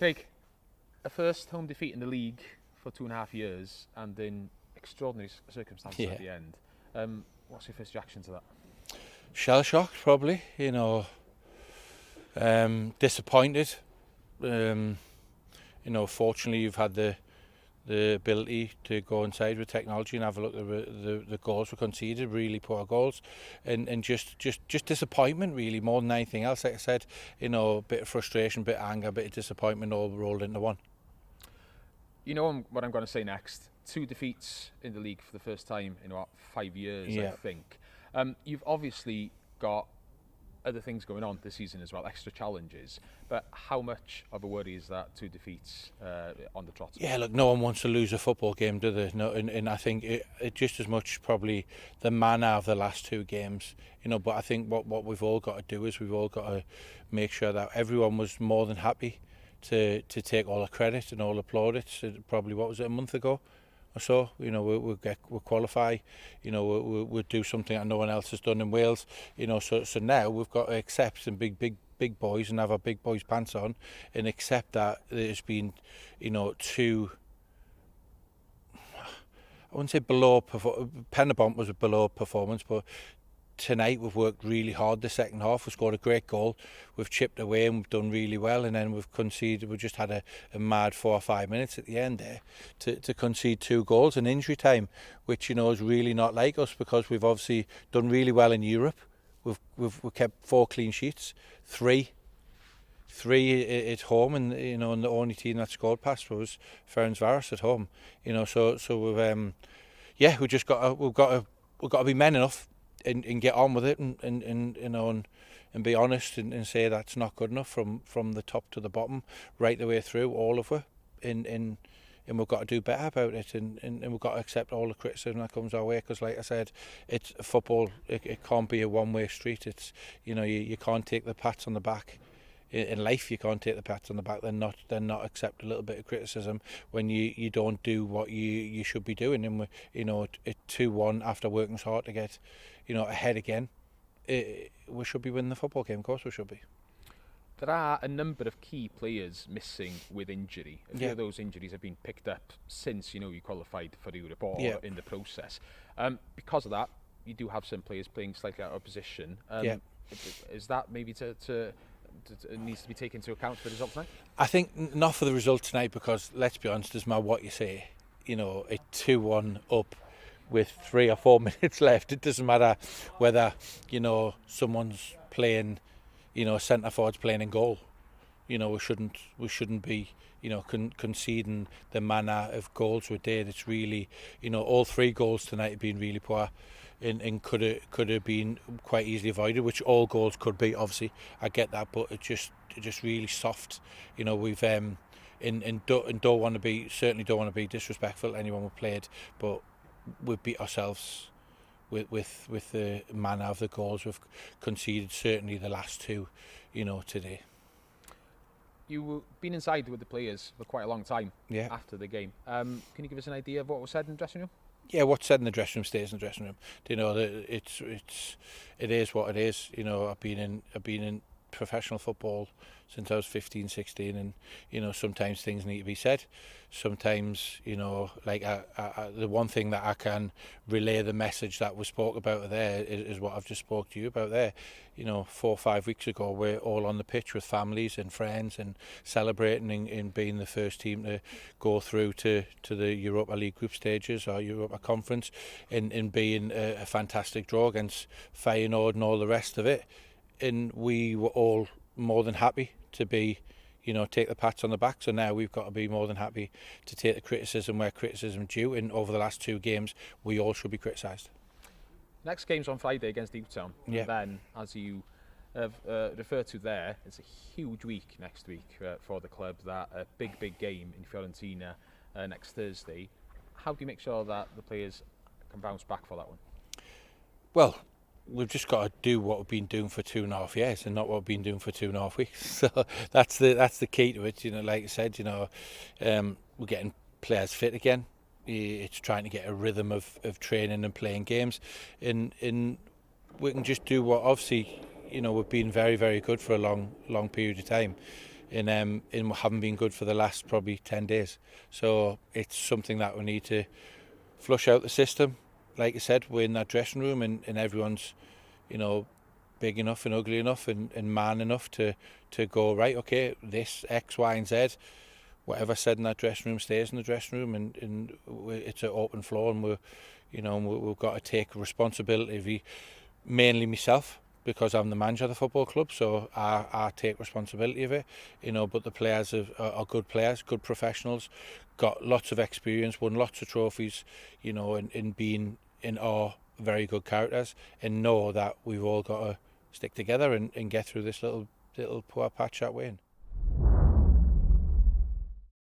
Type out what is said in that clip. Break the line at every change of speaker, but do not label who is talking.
Craig, a first home defeat in the league for 2.5 years and in extraordinary circumstances at the end. What's your first reaction to that?
Shell shocked, probably. Disappointed. Fortunately, you've had the ability to go inside with technology and have a look at the goals were conceded, really poor goals, and just disappointment, really, more than anything else. Like I said, a bit of frustration, a bit of anger, a bit of disappointment, all rolled into one.
You know what I'm going to say next. 2 defeats in the league for the first time in about 5 years, I think. You've obviously got other things going on this season as well, extra challenges. But how much of a worry is that 2 defeats on the trot?
Yeah, look, no one wants to lose a football game, do they? No, and I think it just as much probably the manner of the last 2 games. But I think what we've all got to do is we've all got to make sure that everyone was more than happy to take all the credit and all the plaudits. Probably, what was it, a month ago or so? We'll qualify. We'll do something that no one else has done in Wales. So now we've got to accept and big boys and have our big boys pants on and accept that there's been, 2. I wouldn't say below. Penabont was a below performance, but tonight we've worked really hard the second half. We've scored a great goal, we've chipped away and we've done really well, and then we've conceded. We've just had a mad 4 or 5 minutes at the end there to concede 2 goals in injury time, which is really not like us, because we've obviously done really well in Europe. We've kept 4 clean sheets, 3 at home, and and the only team that scored past was Ferencvaros at home. So we've we've got to be men enough and get on with it, and be honest and say that's not good enough from the top to the bottom, right the way through, all of it, and we've got to do better about it, and we've got to accept all the criticism that comes our way, because like I said, it's football. It can't be a one-way street. It's you can't take the pats on the back. In life, you can't take the pats on the back, then not accept a little bit of criticism when you don't do what you should be doing. And at 2-1 after working so hard to get ahead again, we should be winning the football game. Of course we should be.
There are a number of key players missing with injury. A few of those injuries have been picked up since you qualified for Europe or in the process. Because of that, you do have some players playing slightly out of position. Is that maybe it needs to be taken into account for the result tonight?
I think not for the result tonight, because let's be honest, doesn't matter what you say. At 2-1 up with 3 or 4 minutes left, it doesn't matter whether someone's playing, centre forward's playing in goal. We shouldn't be conceding the manner of goals we did. It's really all 3 goals tonight have been really poor. And could have been quite easily avoided, which all goals could be. Obviously, I get that, but it's just really soft. We've and don't want to be, certainly don't want to be disrespectful to anyone we played, but we beat ourselves with the manner of the goals we've conceded. Certainly the last 2, today.
You've been inside with the players for quite a long time. After the game, can you give us an idea of what was said in the dressing room?
Yeah, what's said in the dressing room stays in the dressing room. It is what it is. I've been in professional football since I was 15, 16, and sometimes things need to be said. Sometimes like the one thing that I can relay the message that we spoke about there is what I've just spoke to you about there. 4 or 5 weeks ago, we're all on the pitch with families and friends and celebrating and being the first team to go through to the Europa League group stages or Europa Conference, and being a fantastic draw against Feyenoord and all the rest of it. And we were all more than happy to be, take the pats on the back. So now we've got to be more than happy to take the criticism where criticism is due. And over the last 2 games, we all should be criticised.
Next game's on Friday against Newtown. Yeah. And then, as you have referred to there, it's a huge week next week for the club. That a big game in Fiorentina next Thursday. How do you make sure that the players can bounce back for that one?
Well, we've just got to do what we've been doing for 2.5 years and not what we've been doing for 2.5 weeks. So that's the key to it. Like I said, we're getting players fit again. It's trying to get a rhythm of training and playing games, and we can just do what obviously we've been very, very good for a long period of time, haven't been good for the last probably 10 days. So it's something that we need to flush out the system. Like I said, we're in that dressing room and everyone's, big enough and ugly enough and man enough to go, right, okay, this X, Y and Z, whatever said in that dressing room stays in the dressing room, and it's an open floor, and we've got to take responsibility, mainly myself, because I'm the manager of the football club, so I take responsibility of it, but the players are good players, good professionals, got lots of experience, won lots of trophies, in being in our very good characters, and know that we've all got to stick together and get through this little poor patch that we're in.